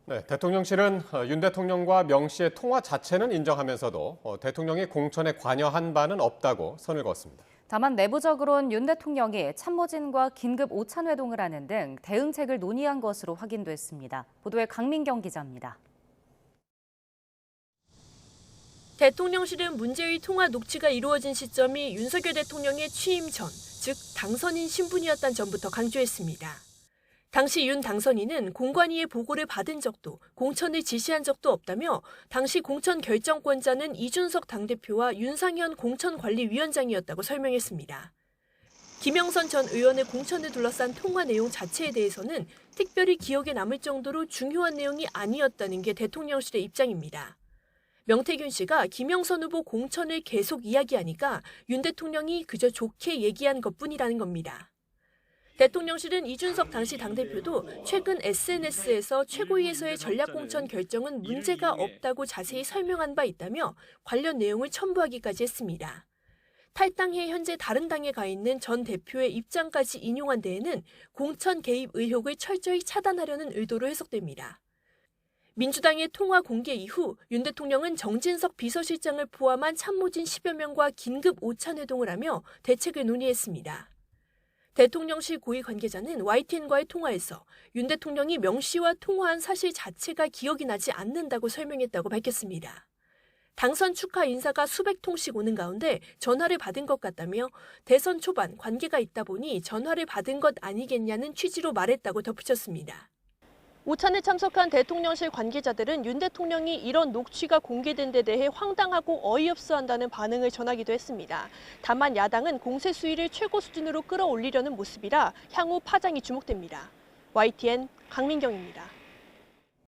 네, 대통령실은 윤 대통령과 명 씨의 통화 자체는 인정하면서도 대통령이 공천에 관여한 바는 없다고 선을 그었습니다. 다만 내부적으로는 윤 대통령이 참모진과 긴급 오찬 회동을 하는 등 대응책을 논의한 것으로 확인됐습니다. 보도에 강민경 기자입니다. 대통령실은 문제의 통화 녹취가 이루어진 시점이 윤석열 대통령의 취임 전, 즉 당선인 신분이었던 점부터 강조했습니다. 당시 윤 당선인은 공관위의 보고를 받은 적도 공천을 지시한 적도 없다며 당시 공천 결정권자는 이준석 당대표와 윤상현 공천관리위원장이었다고 설명했습니다. 김영선 전 의원의 공천을 둘러싼 통화 내용 자체에 대해서는 특별히 기억에 남을 정도로 중요한 내용이 아니었다는 게 대통령실의 입장입니다. 명태균 씨가 김영선 후보 공천을 계속 이야기하니까 윤 대통령이 그저 좋게 얘기한 것뿐이라는 겁니다. 대통령실은 이준석 당시 당대표도 최근 SNS에서 최고위에서의 전략공천 결정은 문제가 없다고 자세히 설명한 바 있다며 관련 내용을 첨부하기까지 했습니다. 탈당해 현재 다른 당에 가 있는 전 대표의 입장까지 인용한 데에는 공천 개입 의혹을 철저히 차단하려는 의도로 해석됩니다. 민주당의 통화 공개 이후 윤 대통령은 정진석 비서실장을 포함한 참모진 10여 명과 긴급 오찬 회동을 하며 대책을 논의했습니다. 대통령실 고위 관계자는 YTN과의 통화에서 윤 대통령이 명 씨와 통화한 사실 자체가 기억이 나지 않는다고 설명했다고 밝혔습니다. 당선 축하 인사가 수백 통씩 오는 가운데 전화를 받은 것 같다며 대선 초반 관계가 있다 보니 전화를 받은 것 아니겠냐는 취지로 말했다고 덧붙였습니다. 오찬에 참석한 대통령실 관계자들은 윤 대통령이 이런 녹취가 공개된 데 대해 황당하고 어이없어 한다는 반응을 전하기도 했습니다. 다만 야당은 공세 수위를 최고 수준으로 끌어올리려는 모습이라 향후 파장이 주목됩니다. YTN 강민경입니다.